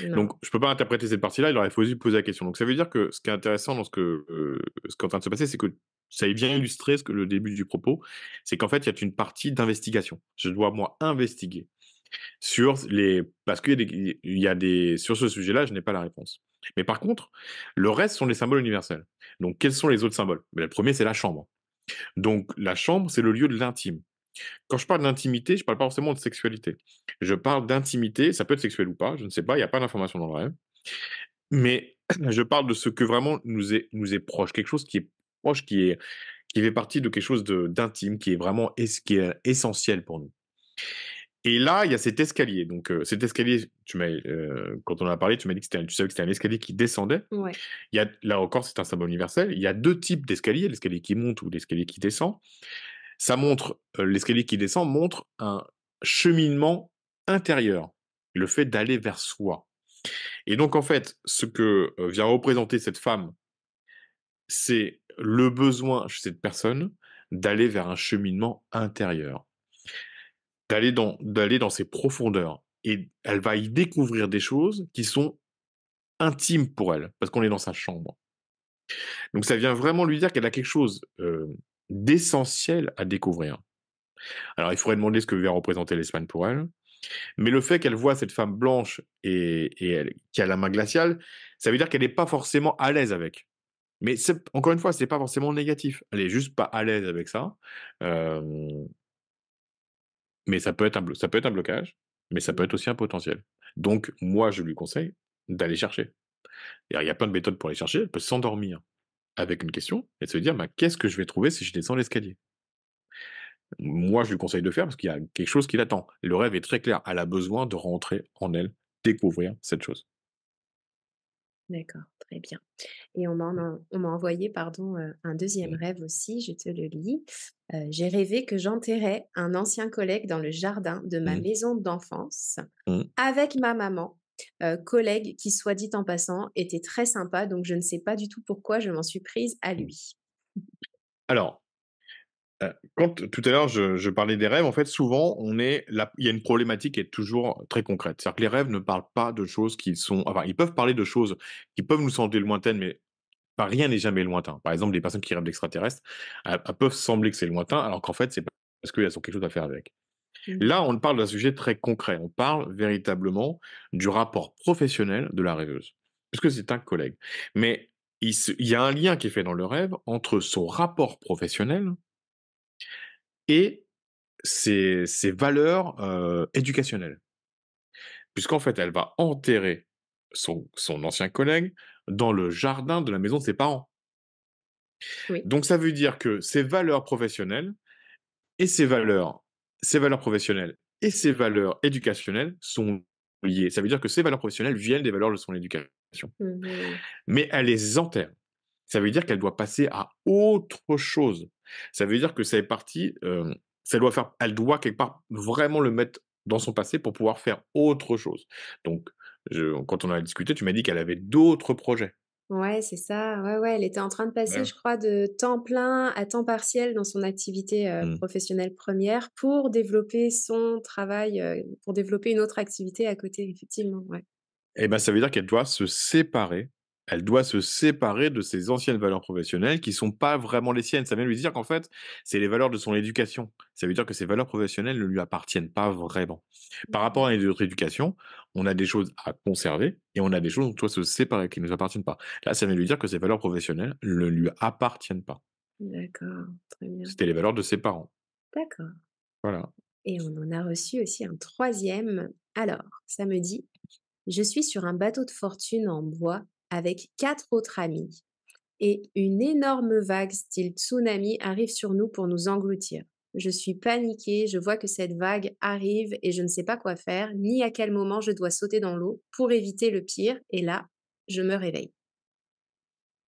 Donc Non. je peux pas interpréter cette partie-là, il aurait fallu poser la question. Donc ça veut dire que ce qui est intéressant dans ce qui est en train de se passer, c'est que ça a bien illustré le début du propos, c'est qu'en fait, il y a une partie d'investigation. Je dois moi investiguer sur les parce qu'il y a des sur ce sujet-là, je n'ai pas la réponse. Mais par contre, le reste sont les symboles universels. Donc quels sont les autres symboles? Beh, le premier, c'est la chambre. Donc la chambre, c'est le lieu de l'intime. Quand je parle d'intimité, je parle pas forcément de sexualité. Je parle d'intimité, ça peut être sexuel ou pas, je ne sais pas, il y a pas d'information dans le rêve. Mais je parle de ce que vraiment nous est proche, quelque chose qui est proche, qui fait partie de quelque chose d'intime, qui est vraiment qui est essentiel pour nous. Et là, il y a cet escalier. Donc, cet escalier, quand on en a parlé, tu m'as dit que tu savais que c'était un escalier qui descendait. Ouais. Là encore, c'est un symbole universel. Il y a 2 types d'escaliers, l'escalier qui monte ou l'escalier qui descend. L'escalier qui descend montre un cheminement intérieur, le fait d'aller vers soi. Et donc en fait, ce que, vient représenter cette femme, c'est le besoin chez cette personne d'aller vers un cheminement intérieur, d'aller dans ses profondeurs et elle va y découvrir des choses qui sont intimes pour elle, parce qu'on est dans sa chambre. Donc ça vient vraiment lui dire qu'elle a quelque chose, d'essentiel à découvrir. Alors il faudrait demander ce que vient représenter l'Espagne pour elle. Mais le fait qu'elle voit cette femme blanche et elle qui a la main glaciale, ça veut dire qu'elle est pas forcément à l'aise avec. Mais c'est encore une fois, c'est pas forcément négatif. Elle est juste pas à l'aise avec ça, hem, mais ça peut être un blocage, mais ça peut Mmh. être aussi un potentiel. Donc moi, je lui conseille d'aller chercher. Il y a plein de méthodes pour aller chercher. Elle peut s'endormir avec une question et se dire: «Bah, qu'est-ce que je vais trouver si je descends l'escalier?» Moi, je lui conseille de faire parce qu'il y a quelque chose qui l'attend. Le rêve est très clair. Elle a besoin de rentrer en elle, découvrir cette chose. D'accord, très bien. Et on m'a envoyé, pardon, un deuxième Mmh. rêve aussi, je te le lis. «J'ai rêvé que j'enterrais un ancien collègue dans le jardin de ma Mmh. maison d'enfance Mmh. avec ma maman». Collègue qui, soit dit en passant, était très sympa, donc je ne sais pas du tout pourquoi je m'en suis prise à Mmh. lui. Alors, quand tout à l'heure je parlais des rêves, en fait, souvent, on est là il y a une problématique qui est toujours très concrète. C'est-à-dire que les rêves ne parlent pas de choses qui sont enfin, ils peuvent parler de choses qui peuvent nous sembler lointaines, mais enfin, rien n'est jamais lointain. Par exemple, les personnes qui rêvent d'extraterrestres, elles peuvent sembler que c'est lointain, alors qu'en fait, c'est parce qu'elles ont quelque chose à faire avec. Mmh. Là, on parle d'un sujet très concret. On parle véritablement du rapport professionnel de la rêveuse, puisque c'est un collègue. Mais il y a un lien qui est fait dans le rêve entre son rapport professionnel et ses valeurs, éducationnelles. Puisqu'en fait, elle va enterrer son ancien collègue dans le jardin de la maison de ses parents. Oui. Donc ça veut dire que ses valeurs professionnelles et ses valeurs professionnelles et ses valeurs éducationnelles sont liées. Ça veut dire que ses valeurs professionnelles viennent des valeurs de son éducation. Mmh. Mais elle les enterre. Ça veut dire qu'elle doit passer à autre chose. Ça veut dire que ça est parti, ça doit faire elle doit quelque part vraiment le mettre dans son passé pour pouvoir faire autre chose. Donc quand on a discuté, tu m'as dit qu'elle avait d'autres projets. Ouais, c'est ça. Ouais, ouais, elle était en train de passer, Ouais. je crois, de temps plein à temps partiel dans son activité, Mmh. professionnelle première pour développer son travail, pour développer une autre activité à côté, effectivement, ouais. Et ben, ça veut dire qu'elle doit se séparer. Elle doit se séparer de ses anciennes valeurs professionnelles qui sont pas vraiment les siennes. Ça veut lui dire qu'en fait, c'est les valeurs de son éducation. Ça veut dire que ses valeurs professionnelles ne lui appartiennent pas vraiment. Par rapport Mmh. à notre éducation, on a des choses à conserver et on a des choses dont on doit se séparer, qui ne nous appartiennent pas. Là, ça veut lui dire que ses valeurs professionnelles ne lui appartiennent pas. D'accord, très bien. C'était les valeurs de ses parents. D'accord. Voilà. Et on en a reçu aussi un troisième. Alors, ça me dit: «Je suis sur un bateau de fortune en bois avec 4 autres amis et une énorme vague style tsunami arrive sur nous pour nous engloutir. Je suis paniquée, je vois que cette vague arrive et je ne sais pas quoi faire, ni à quel moment je dois sauter dans l'eau pour éviter le pire et là, je me réveille».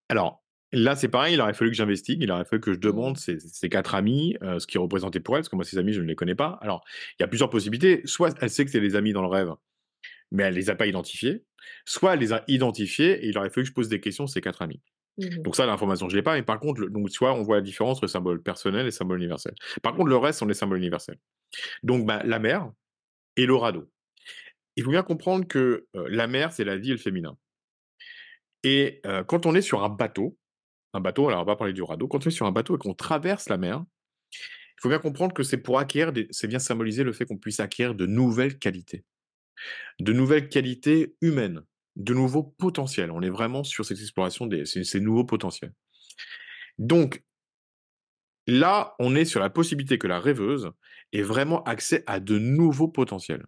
Alors, là, c'est pareil, il aurait fallu que j'investigue, il aurait fallu que je demande Mmh. ses 4 amis, ce qu'ils représentaient pour elle, parce que moi, ses amis, je ne les connais pas. Alors, il y a plusieurs possibilités. Soit elle sait que c'est les amis dans le rêve, mais elle les a pas identifiés. Soit elle les a identifiés et il aurait fallu que je pose des questions à ces 4 amis. Mmh. Donc ça, l'information, je l'ai pas, mais par contre, donc tu vois, on voit la différence entre le symbole personnel et le symbole universel. Par contre, le reste sont des symboles universels. Donc, bah, la mer et le radeau. Il faut bien comprendre que, la mer, c'est la vie et le féminin et quand on est sur un bateau, alors on va pas parler du radeau. Quand on est sur un bateau et qu'on traverse la mer, il faut bien comprendre que c'est pour acquérir des c'est bien symboliser le fait qu'on puisse acquérir de nouvelles qualités humaines, de nouveaux potentiels. On est vraiment sur cette exploration des ces nouveaux potentiels. Donc là, on est sur la possibilité que la rêveuse ait vraiment accès à de nouveaux potentiels.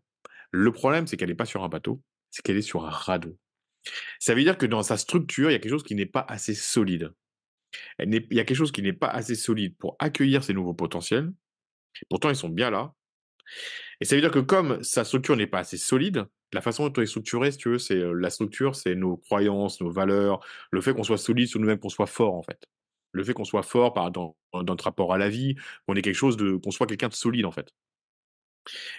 Le problème, c'est qu'elle est pas sur un bateau, c'est qu'elle est sur un radeau. Ça veut dire que dans sa structure, il y a quelque chose qui n'est pas assez solide. Il y a quelque chose qui n'est pas assez solide pour accueillir ces nouveaux potentiels. Pourtant, ils sont bien là. Et ça veut dire que comme sa structure n'est pas assez solide, la façon dont on est structuré, si tu veux, c'est, la structure, c'est nos croyances, nos valeurs, le fait qu'on soit solide sur nous-mêmes, qu'on soit fort, en fait. Le fait qu'on soit fort dans notre rapport à la vie, qu'on soit quelqu'un de solide, en fait.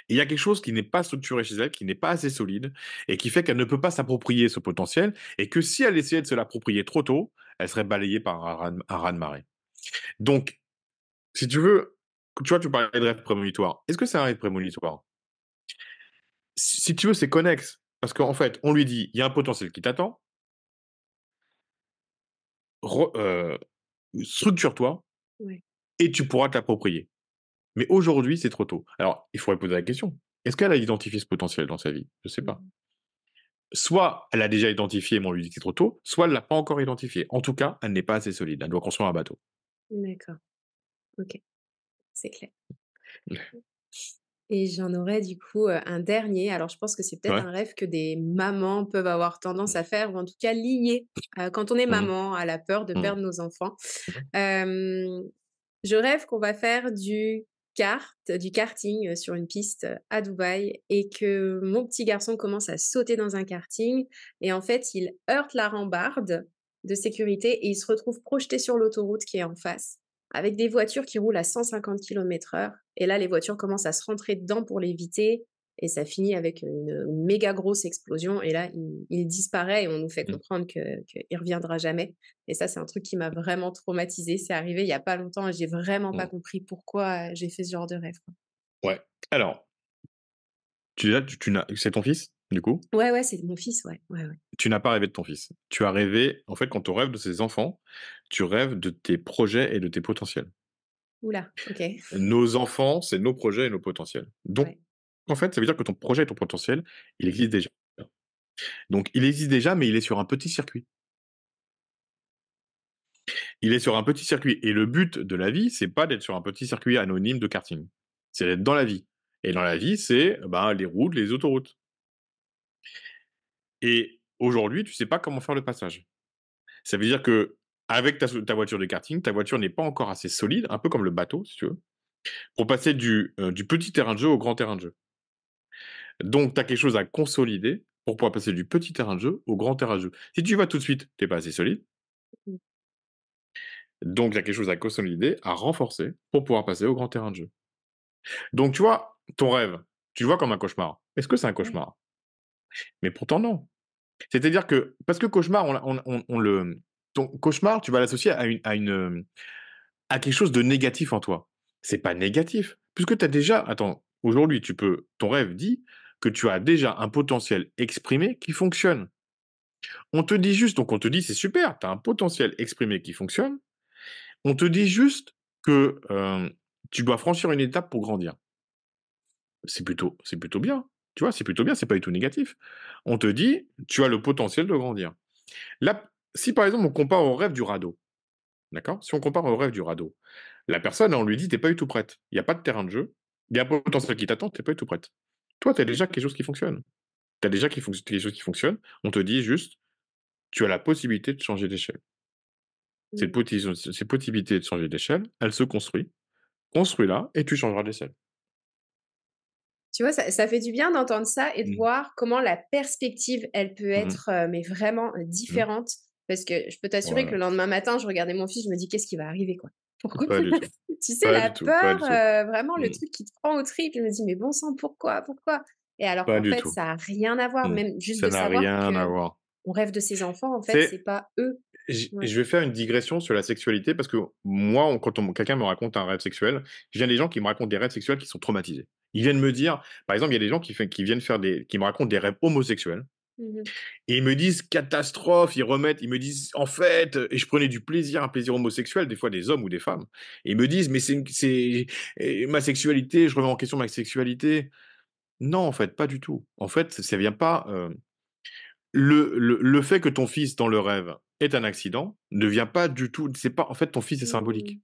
Et il y a quelque chose qui n'est pas structuré chez elle, qui n'est pas assez solide et qui fait qu'elle ne peut pas s'approprier ce potentiel et que si elle essayait de se l'approprier trop tôt, elle serait balayée par un raz-de-marée. Donc, si tu veux, tu vois, tu parlais de rêve prémonitoire. Est-ce que c'est un rêve prémonitoire? Si tu veux, c'est connexe. Parce qu'en fait, on lui dit: «Il y a un potentiel qui t'attend, re structure-toi Ouais. et tu pourras t'approprier. Mais aujourd'hui, c'est trop tôt». Alors, il faudrait poser la question. Est-ce qu'elle a identifié ce potentiel dans sa vie? Je sais pas. Mmh. Soit elle a déjà identifié, mais on lui dit que c'est trop tôt, soit elle l'a pas encore identifié. En tout cas, elle n'est pas assez solide. Elle doit construire un bateau. D'accord, OK, c'est clair. Et j'en aurais du coup, un dernier. Alors je pense que c'est peut-être Ouais. un rêve que des mamans peuvent avoir tendance à faire ou en tout cas lié, quand on est Mmh. maman, à la peur de Mmh. perdre nos enfants. Mmh. Hem, je rêve qu'on va faire du karting, sur une piste, à Dubaï et que mon petit garçon commence à sauter dans un karting et en fait, il heurte la rambarde de sécurité et il se retrouve projeté sur l'autoroute qui est en face, avec des voitures qui roulent à 150 kilomètres/heure et là, les voitures commencent à se rentrer dedans pour l'éviter et ça finit avec une méga grosse explosion et là, il disparaît et on nous fait Mmh. comprendre que qu'il reviendra jamais et ça, c'est un truc qui m'a vraiment traumatisée. C'est arrivé il y a pas longtemps et j'ai vraiment pas Mmh. compris pourquoi, j'ai fait ce genre de rêve, quoi. Ouais. Alors, tu n'as c'est ton fils, du coup? Ouais, ouais, c'est mon fils, ouais, ouais, ouais. Tu n'as pas rêvé de ton fils. Tu as rêvé en fait, quand on rêve de ses enfants, tu rêves de tes projets et de tes potentiels. Ouh là, OK. Nos enfants, c'est nos projets et nos potentiels. Donc, Ouais. en fait, ça veut dire que ton projet et ton potentiel, il existe déjà. Donc, il existe déjà, mais il est sur un petit circuit. Il est sur un petit circuit et le but de la vie, c'est pas d'être sur un petit circuit anonyme de karting. C'est d'être dans la vie et dans la vie, c'est, ben, les routes, les autoroutes et aujourd'hui, tu sais pas comment faire le passage. Ça veut dire qu'avec ta voiture de karting, ta voiture n'est pas encore assez solide, un peu comme le bateau, si tu veux, pour passer du petit terrain de jeu au grand terrain de jeu. Donc tu as quelque chose à consolider pour pouvoir passer du petit terrain de jeu au grand terrain de jeu. Si tu y vas tout de suite, tu es pas assez solide, Mmh. donc il y a quelque chose à consolider, à renforcer pour pouvoir passer au grand terrain de jeu. Donc tu vois, ton rêve, tu le vois comme un cauchemar. Est-ce que c'est un Ouais. cauchemar? Mais pourtant non. C'est-à-dire que parce que cauchemar, on le ton cauchemar, tu vas l'associer à quelque chose de négatif en toi. C'est pas négatif, puisque tu as déjà attends, aujourd'hui, ton rêve dit que tu as déjà un potentiel exprimé qui fonctionne. On te dit juste donc on te dit: «C'est super, tu as un potentiel exprimé qui fonctionne». On te dit juste que, tu dois franchir une étape pour grandir. C'est plutôt bien, tu vois? C'est plutôt bien, c'est pas du tout négatif. On te dit: «Tu as le potentiel de grandir». Là, si par exemple on compare au rêve du radeau, d'accord? Si on compare au rêve du radeau, la personne, on lui dit: «Tu es pas du tout prête. Il y a pas de terrain de jeu, il y a un potentiel qui t'attend, tu es pas du tout prête». Toi, tu as déjà quelque chose qui fonctionne. Tu as déjà quelque chose qui fonctionne. On te dit juste: «Tu as la possibilité de changer d'échelle». Mmh. Cette possibilité de changer d'échelle, elle se construit. Construis-la et tu changeras d'échelle. Tu vois, ça fait du bien d'entendre ça et de Mmh. voir comment la perspective, elle peut Mmh mh. être, mais vraiment, Mmh. différente. Parce que je peux t'assurer que Voilà. le lendemain matin, je regardais mon fils, je me dis: «Qu'est-ce qui va arriver, quoi? Pourquoi?» Pas du tout. Tu sais, Pas la du tout, pas peur, du tout. vraiment le Mmh. truc qui te prend aux tripes. Je me dis: «Mais bon sang, pourquoi? Pourquoi?» et alors Pas qu'en du fait, tout. ça a rien à voir. Mmh. Même juste Ça de n'a savoir rien à qu'on voir. rêve de ses enfants, en fait, c'est C'est pas eux. Ouais. Je vais faire une digression sur la sexualité parce que moi, quelqu'un me raconte un rêve sexuel, j'ai des gens qui me racontent des rêves sexuels qui sont traumatisés. Ils viennent me dire par exemple, il y a des gens qui viennent qui me racontent des rêves homosexuels Mmh mh. et ils me disent: «Catastrophe», ils me disent: «En fait» et je prenais du plaisir, un plaisir homosexuel, des fois des hommes ou des femmes et ils me disent: «Mais ma sexualité, je remets en question ma sexualité». Non, en fait, pas du tout. En fait, ça vient pas, le fait que ton fils dans le rêve ait un accident ne vient pas du tout c'est pas en fait, ton fils est Mmh. symbolique.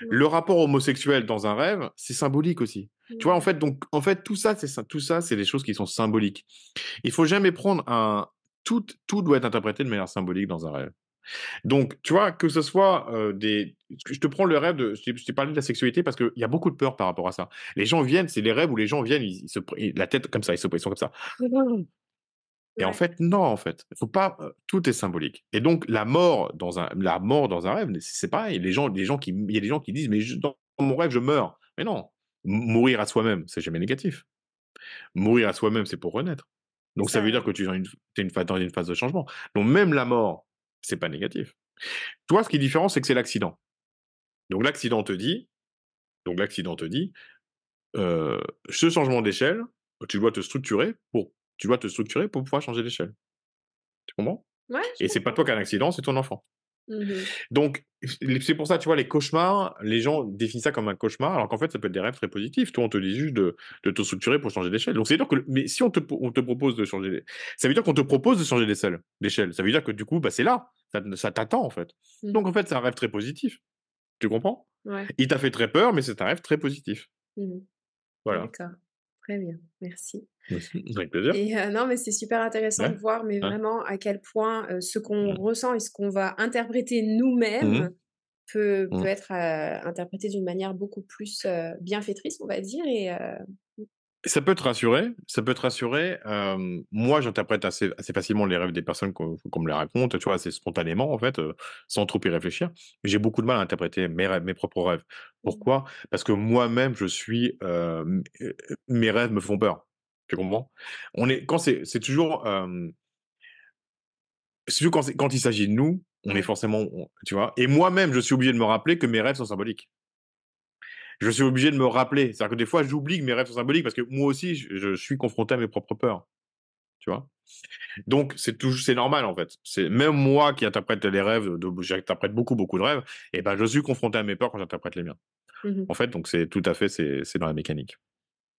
Ouais. Le rapport homosexuel dans un rêve, c'est symbolique aussi. Tu vois, en Mmh. fait, donc en fait, tout ça, c'est des choses qui sont symboliques. Il faut jamais prendre un tout doit être interprété de manière symbolique dans un rêve. Donc, tu vois, que ce soit, je te prends le rêve je t'ai parlé de la sexualité parce qu'il y a beaucoup de peur par rapport à ça. Les gens viennent, c'est les rêves où les gens viennent, la tête comme ça, ils sont comme ça. Et en Ouais. fait, non, en fait, faut pas, tout est symbolique et donc la mort dans un rêve, c'est pareil. Il y a des gens qui disent: «Mais dans mon rêve, je meurs». Mais non, mourir à soi-même, c'est jamais négatif. Mourir à soi-même, c'est pour renaître. C'est Donc ça veut ça, dire ouais. que tu es dans une phase de changement. Donc même la mort, c'est pas négatif. Toi, ce qui est différent, c'est que c'est l'accident. Donc l'accident te dit donc l'accident te dit, heu, ce changement d'échelle, tu dois te structurer pour pouvoir changer d'échelle. Tu comprends? Ouais, je Et c'est pas comprends. toi qui as un accident, c'est ton enfant. Mmh. Donc, c'est pour ça, tu vois, les cauchemars, les gens définissent ça comme un cauchemar, alors qu'en fait, ça peut être des rêves très positifs. Toi, on te dit juste de te structurer pour changer d'échelle. Donc, c'est-à-dire que, mais si on te propose de changer, ça veut dire qu'on te propose de changer d'échelle. Ça veut dire que du coup, bah, c'est là. Ça t'attend, en fait. Donc, Mmh. en fait, c'est un rêve très positif. Tu comprends? Ouais. Il t'a fait très peur, mais c'est un rêve très positif. Mmh. Voilà. D'accord. Très bien, merci. Merci. Avec plaisir. Et non, mais c'est super intéressant de Ouais. voir, mais Ouais. vraiment à quel point, ce qu'on Mmh. ressent et ce qu'on va interpréter Mmh mh. nous-mêmes peut Mmh. être, interprété d'une manière beaucoup plus, bienfaitrice, on va dire et Ça peut te rassurer, moi j'interprète assez facilement les rêves des personnes qu'on me les raconte, tu vois? Assez spontanément en fait, sans trop y réfléchir. J'ai beaucoup de mal à interpréter mes rêves, mes propres rêves. mmh, Pourquoi? Parce que moi-même je suis, mes rêves me font peur. Tu comprends? On est quand c'est toujours, c'est toujours quand il s'agit de nous, on est ouais. forcément tu vois? Et moi-même je suis obligé de me rappeler que mes rêves sont symboliques. Je suis obligé de me rappeler. C'est-à-dire que des fois j'oublie que mes rêves sont symboliques parce que moi aussi je suis confronté à mes propres peurs, tu vois? Donc c'est normal, en fait. C'est même moi qui interprète les rêves j'interprète beaucoup, beaucoup de rêves et ben, je suis confronté à mes peurs quand j'interprète les miens. Mmh. En fait, donc c'est tout à fait, c'est dans la mécanique.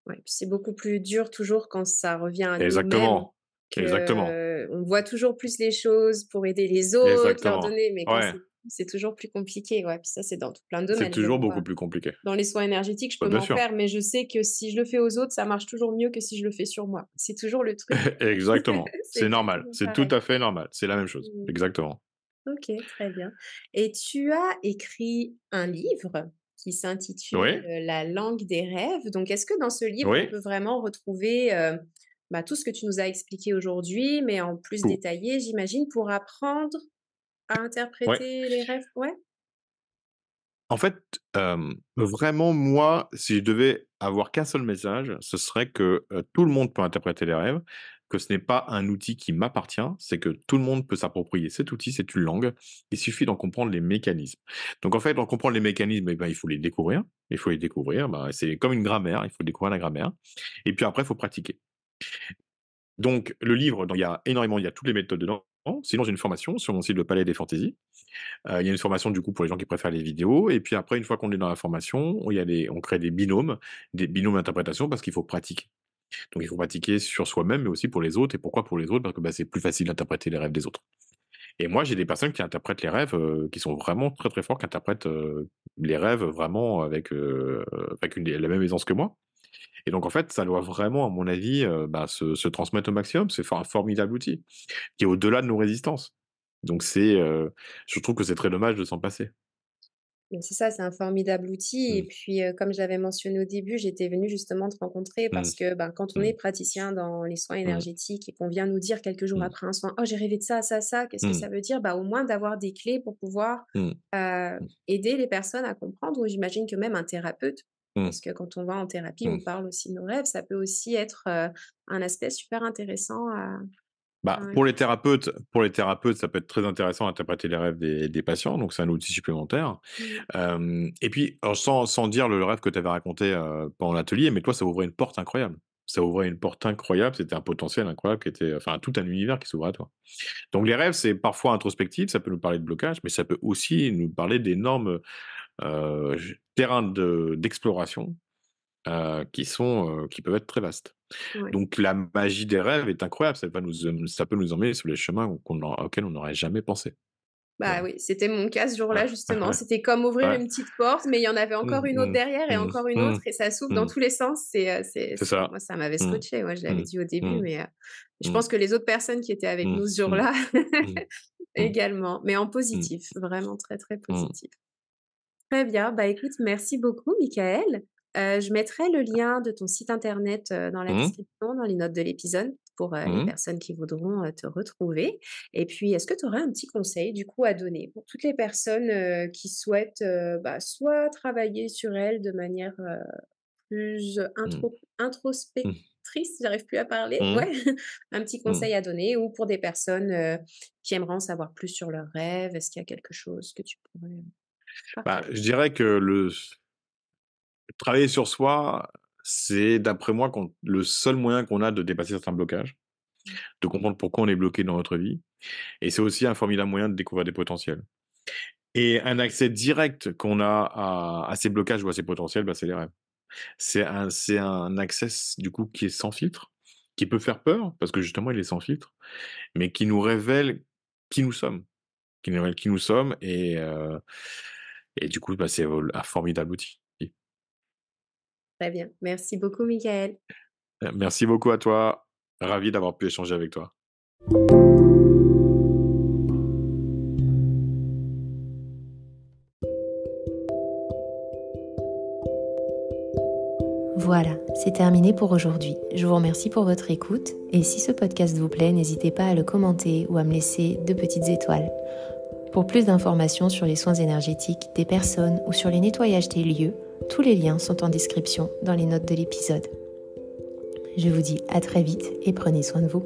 Ouais, puis c'est beaucoup plus dur toujours quand ça revient à nous-mêmes, Exactement, exactement, que on voit toujours plus les choses pour aider les autres, leur exactement. donner, mais quand Ouais, c'est toujours plus compliqué, ouais, puis ça, c'est dans tout plein de c'est domaines, je le toujours beaucoup vois. plus compliqué. Dans les soins énergétiques, je Bah, peux bien m'en sûr. faire, mais je sais que si je le fais aux autres, ça marche toujours mieux que si je le fais sur moi. C'est toujours le truc. Exactement, C'est c'est normal, exactement c'est tout pareil. à fait normal, c'est la même chose. Mmh. Exactement. OK, très bien et tu as écrit un livre qui s'intitule, Oui, «La langue des rêves». Donc est-ce que dans ce livre, on oui, peut vraiment retrouver, bah, tout ce que tu nous as expliqué aujourd'hui, mais en plus tout. détaillé, j'imagine, pour apprendre à Ouais. interpréter les rêves? Ouais? En fait, vraiment moi, si je devais avoir qu'un seul message, ce serait que, tout le monde peut interpréter les rêves, que ce n'est pas un outil qui m'appartient, c'est que tout le monde peut s'approprier cet outil, c'est une langue. Il suffit d'en comprendre les mécanismes. Donc en fait, d'en comprendre les mécanismes et ben, il faut les découvrir. Il faut les découvrir, bah, c'est comme une grammaire, il faut découvrir la grammaire et puis après, il faut pratiquer. Donc le livre, il y a énormément, il y a toutes les méthodes dedans. Sinon, j'ai une formation sur mon site Le Palais des Fantaisies. Il y a une formation du coup pour les gens qui préfèrent les vidéos et puis après une fois qu'on est dans la formation, on crée des binômes d'interprétation parce qu'il faut pratiquer. Donc il faut pratiquer sur soi-même, mais aussi pour les autres et pourquoi pour les autres? Parce que, bah, c'est plus facile d'interpréter les rêves des autres et moi j'ai des personnes qui interprètent les rêves, qui sont vraiment très, très forts, qui interprètent, les rêves vraiment avec la même aisance que moi et donc en fait, ça doit vraiment à mon avis, bah, se transmettre au maximum. C'est un formidable outil qui est au-delà de nos résistances. Donc je trouve que c'est très dommage de s'en passer. Mais c'est ça, c'est un formidable outil et Mmh. puis, comme j'avais mentionné au début, j'étais venue justement te rencontrer Mmh. parce que, ben, quand on Mmh. est praticien dans les soins Mmh. énergétiques et qu'on vient nous dire quelques jours Mmh. après un soin: «Oh, j'ai rêvé de ça, ça, ça, qu'est-ce que Mmh. ça veut dire?» Bah, au moins d'avoir des clés pour pouvoir, Mmh. heu, Mmh. aider les personnes à comprendre ou j'imagine que même un thérapeute, Mmh. parce que quand on va en thérapie, on Mmh. parle aussi de nos rêves, ça peut aussi être, un aspect super intéressant Bah, à pour les thérapeutes, ça peut être très intéressant d'interpréter les rêves des patients, donc c'est un outil supplémentaire. mmh, Et puis, alors sans dire le rêve que tu avais raconté, pendant l'atelier, mais toi, ça ouvrait une porte incroyable. Ça ouvrait une porte incroyable, c'était un potentiel incroyable qui était enfin, tout un univers qui s'ouvrait à toi. Donc les rêves, c'est parfois introspectif, ça peut nous parler de blocage, mais ça peut aussi nous parler d'énormes, terrains d'exploration, qui peuvent être très vastes. ouais. Donc la magie des rêves est incroyable, ça peut nous emmener sur les chemins auxquels on n'aurait jamais pensé. Bah, Voilà. oui, c'était mon cas ce Ouais. jour-là justement. C'était comme ouvrir Ouais. une petite porte, mais il y en avait encore Mmh une autre mh. derrière et Mmh. encore une Mmh. autre et ça s'ouvre dans Mmh. tous les sens. C'est ça. Moi, ça m'avait Mmh. scotché. Moi, je l'avais Mmh. dit au début, Mmh. mais je Mmh. pense que les autres personnes qui étaient avec Mmh. nous ce Mmh. jour-là Mmh. Mmh. également, mais en Mmh. positif, vraiment très, très Mmh. positif. Très bien, bah, écoute, merci beaucoup Michael. Je mettrai le lien de ton site internet, dans la Mmh. description, dans les notes de l'épisode pour, les Mmh. personnes qui voudront, te retrouver et puis est-ce que tu aurais un petit conseil du coup à donner pour toutes les personnes, qui souhaitent, bah, soit travailler sur elles de manière, plus, Mmh. Mmh. introspectrice, j'arrive plus à parler, Mmh. ouais, un petit Mmh. conseil à donner ou pour des personnes, qui aimeraient en savoir plus sur leurs rêves, est-ce qu'il y a quelque chose que tu pourrais, Bah, partager? je dirais que le travailler sur soi, c'est d'après moi le seul moyen qu'on a de dépasser certains blocages, de comprendre pourquoi on est bloqué dans notre vie et c'est aussi un formidable moyen de découvrir des potentiels. Et un accès direct qu'on a à ces blocages ou à ces potentiels, bah, c'est les rêves. C'est un access du coup qui est sans filtre, qui peut faire peur parce que justement il est sans filtre, mais qui nous révèle qui nous sommes, qui nous révèle qui nous sommes et du coup, bah, c'est un formidable outil. Très bien. Merci beaucoup, Michael. Merci beaucoup à toi. Ravi d'avoir pu échanger avec toi. Voilà, c'est terminé pour aujourd'hui. Je vous remercie pour votre écoute et si ce podcast vous plaît, n'hésitez pas à le commenter ou à me laisser 2 petites étoiles. Pour plus d'informations sur les soins énergétiques des personnes ou sur les nettoyages des lieux, tous les liens sont en description dans les notes de l'épisode. Je vous dis à très vite et prenez soin de vous.